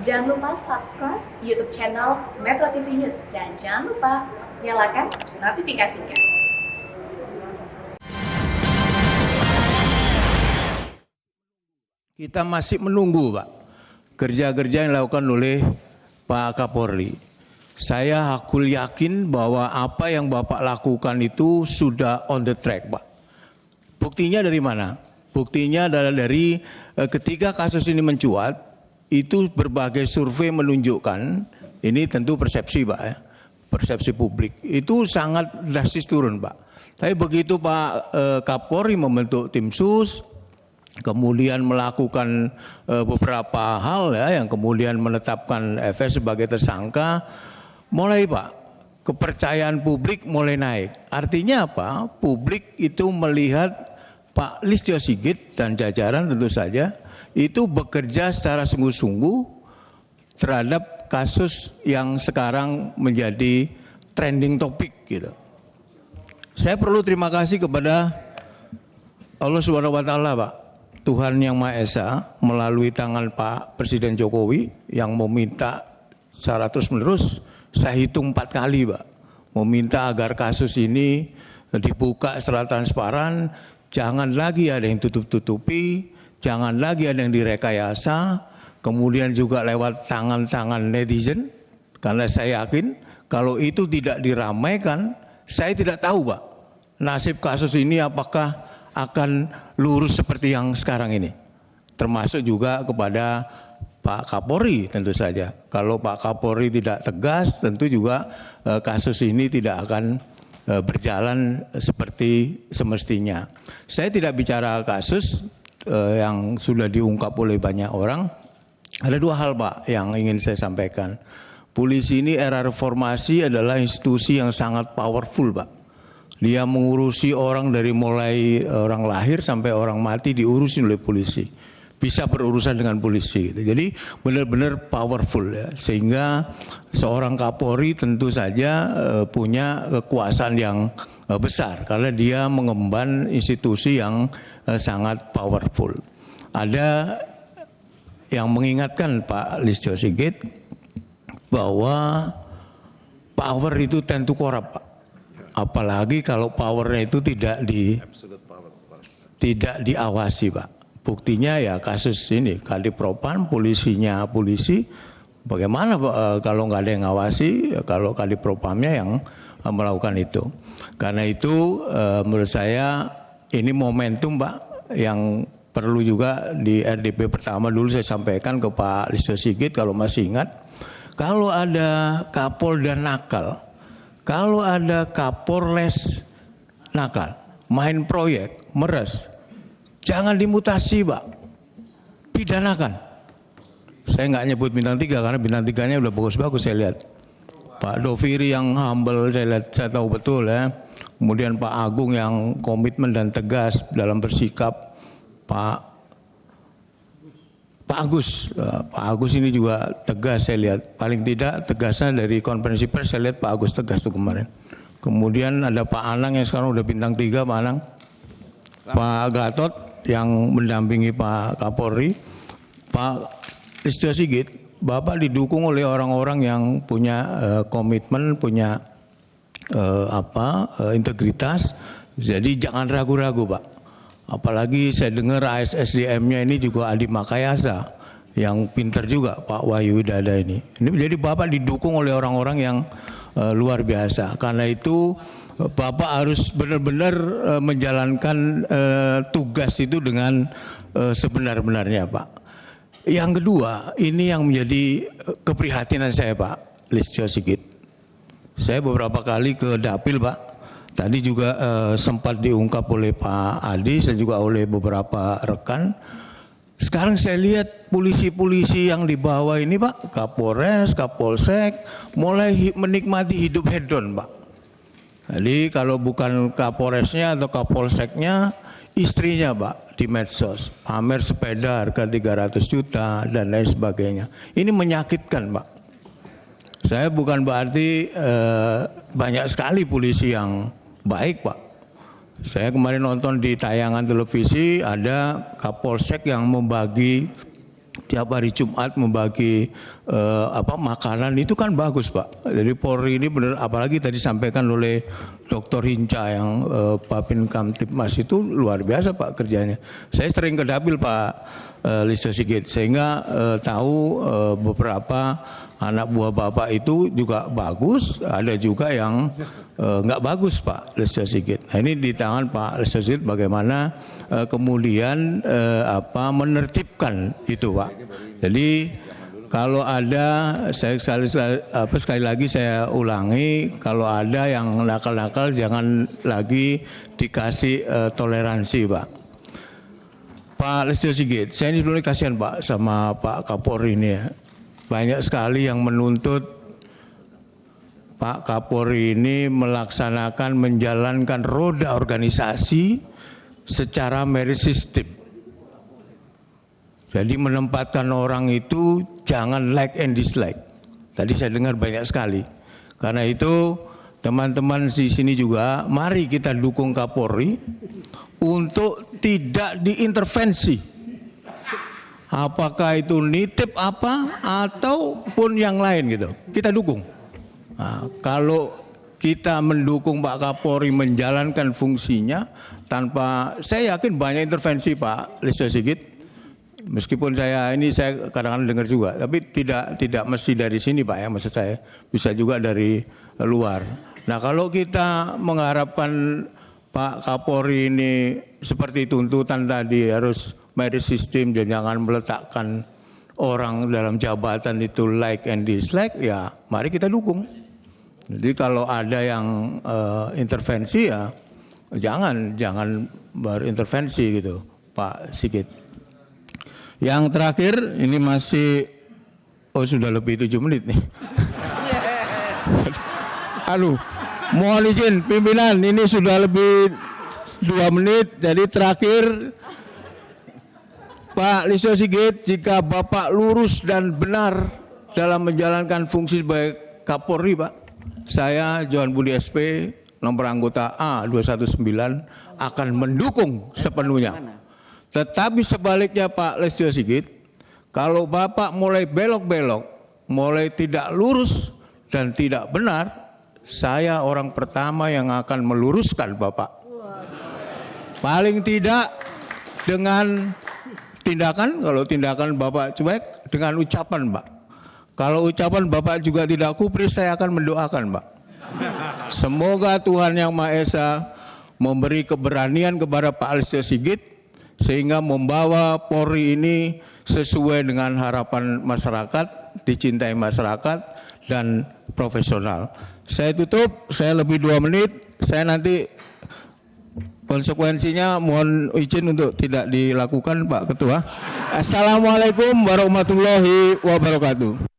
Jangan lupa subscribe YouTube channel Metro TV News dan jangan lupa nyalakan notifikasinya. Kita masih menunggu, Pak, kerja-kerja yang dilakukan oleh Pak Kapolri. Saya hakul yakin bahwa apa yang Bapak lakukan itu sudah on the track, Pak. Buktinya dari mana? Buktinya adalah dari ketika kasus ini mencuat, itu berbagai survei menunjukkan, ini tentu persepsi, Pak, ya, persepsi publik, itu sangat drastis turun, Pak. Tapi begitu Pak Kapolri membentuk tim sus, kemudian melakukan beberapa hal ya, yang kemudian menetapkan FS sebagai tersangka, mulai, Pak, kepercayaan publik mulai naik. Artinya apa? Publik itu melihat Pak Listio Sigit dan jajaran tentu saja itu bekerja secara sungguh-sungguh terhadap kasus yang sekarang menjadi trending topik gitu. Saya perlu terima kasih kepada Allah Subhanahu wa taala, Pak. Tuhan Yang Maha Esa melalui tangan Pak Presiden Jokowi yang meminta secara terus-menerus, saya hitung 4 kali, Pak, meminta agar kasus ini dibuka secara transparan, jangan lagi ada yang tutup-tutupi, jangan lagi ada yang direkayasa, kemudian juga lewat tangan-tangan netizen, karena saya yakin kalau itu tidak diramaikan, saya tidak tahu, Pak, nasib kasus ini apakah akan lurus seperti yang sekarang ini. Termasuk juga kepada Pak Kapolri tentu saja. Kalau Pak Kapolri tidak tegas, tentu juga kasus ini tidak akan berjalan seperti semestinya. Saya tidak bicara kasus yang sudah diungkap oleh banyak orang. Ada 2 hal, Pak, yang ingin saya sampaikan. Polisi ini era reformasi adalah institusi yang sangat powerful, Pak. Dia mengurusi orang dari mulai orang lahir sampai orang mati diurusin oleh polisi. Bisa berurusan dengan polisi gitu. Jadi benar-benar powerful ya. Sehingga seorang Kapolri tentu saja punya kekuasaan yang besar karena dia mengemban institusi yang sangat powerful. Ada yang mengingatkan Pak Listio Sigit bahwa power itu tentu korup, Pak. Apalagi kalau powernya itu tidak diawasi, Pak. Buktinya ya kasus ini Kadipropam, polisinya polisi, bagaimana kalau nggak ada yang ngawasi, kalau Kadipropamnya yang melakukan itu. Karena itu menurut saya ini momentum, Pak, yang perlu juga di RDP pertama dulu saya sampaikan ke Pak Listio Sigit kalau masih ingat, kalau ada Kapolda nakal, kalau ada Kapolres nakal, main proyek, meres, jangan dimutasi, Pak, pidanakan. Saya nggak nyebut bintang 3 karena bintang 3-nya udah bagus-bagus saya lihat. Pak Doviri yang humble saya lihat, saya tahu betul ya. Kemudian Pak Agung yang komitmen dan tegas dalam bersikap. Pak Agus ini juga tegas saya lihat. Paling tidak tegasnya dari konferensi pers saya lihat Pak Agus tegas tuh kemarin. Kemudian ada Pak Anang yang sekarang udah bintang 3, Pak Anang. Pak Gatot yang mendampingi Pak Kapolri. Pak Listio Sigit, Bapak didukung oleh orang-orang yang punya komitmen, punya integritas. Jadi jangan ragu-ragu, Pak. Apalagi saya dengar ASSDM-nya ini juga Adi Makayasa yang pinter juga, Pak Wahyu Widada ini. Ini jadi Bapak didukung oleh orang-orang yang luar biasa. Karena itu Bapak harus benar-benar menjalankan tugas itu dengan sebenar-benarnya, Pak. Yang kedua, ini yang menjadi keprihatinan saya, Pak Listio Sigit. Saya beberapa kali ke Dapil, Pak. Tadi juga sempat diungkap oleh Pak Adi dan juga oleh beberapa rekan. Sekarang saya lihat polisi-polisi yang di bawah ini, Pak, Kapolres, Kapolsek, mulai menikmati hidup hedon, Pak. Jadi kalau bukan Kapolresnya atau Kapolseknya, istrinya, Pak, di medsos. Pamer sepeda harga 300 juta dan lain sebagainya. Ini menyakitkan, Pak. Saya bukan berarti banyak sekali polisi yang baik, Pak. Saya kemarin nonton di tayangan televisi ada Kapolsek yang membagi tiap hari Jumat membagi makanan itu kan bagus Pak. Jadi Polri ini benar, apalagi tadi sampaikan oleh Dr. Hinca yang Babin Kamtibmas itu luar biasa Pak kerjanya. Saya sering ke Dapil Pak Listio Sigit sehingga tahu beberapa anak buah Bapak itu juga bagus, ada juga yang nggak bagus Pak Listio Sigit. Nah ini di tangan Pak Listio Sigit bagaimana kemudian menertibkan itu Pak. Jadi kalau ada, saya sekali lagi saya ulangi, kalau ada yang nakal-nakal jangan lagi dikasih toleransi Pak. Pak Listio Sigit, saya ini sebenarnya kasihan Pak sama Pak Kapolri ini ya. Banyak sekali yang menuntut Pak Kapolri ini menjalankan roda organisasi secara merit system. Jadi menempatkan orang itu jangan like and dislike. Tadi saya dengar banyak sekali. Karena itu teman-teman di sini juga mari kita dukung Kapolri untuk tidak diintervensi. Apakah itu nitip apa ataupun yang lain gitu. Kita dukung. Nah, kalau kita mendukung Pak Kapolri menjalankan fungsinya tanpa, saya yakin banyak intervensi Pak Listio Sigit. Meskipun saya kadang-kadang dengar juga, tapi tidak mesti dari sini Pak ya, maksud saya bisa juga dari luar. Nah kalau kita mengharapkan Pak Kapolri ini seperti tuntutan tadi harus merit system dan jangan meletakkan orang dalam jabatan itu like and dislike, ya mari kita dukung. Jadi kalau ada yang intervensi ya jangan berintervensi gitu Pak Sigit. Yang terakhir ini masih sudah lebih 7 menit nih. Aduh, mohon izin pimpinan, ini sudah lebih 2 menit. Jadi terakhir Pak Listio Sigit, jika Bapak lurus dan benar dalam menjalankan fungsi sebagai Kapolri Pak, saya Johan Budi SP nomor anggota A219 akan mendukung sepenuhnya. Tetapi sebaliknya Pak Listio Sigit, kalau Bapak mulai belok-belok, mulai tidak lurus dan tidak benar, saya orang pertama yang akan meluruskan Bapak. Paling tidak dengan tindakan, kalau tindakan Bapak cuek, dengan ucapan Pak. Kalau ucapan Bapak juga tidak kupris, saya akan mendoakan Pak. Semoga Tuhan Yang Maha Esa memberi keberanian kepada Pak Listio Sigit, sehingga membawa Polri ini sesuai dengan harapan masyarakat, dicintai masyarakat, dan profesional. Saya tutup, saya lebih 2 menit, saya nanti konsekuensinya mohon izin untuk tidak dilakukan Pak Ketua. Assalamualaikum warahmatullahi wabarakatuh.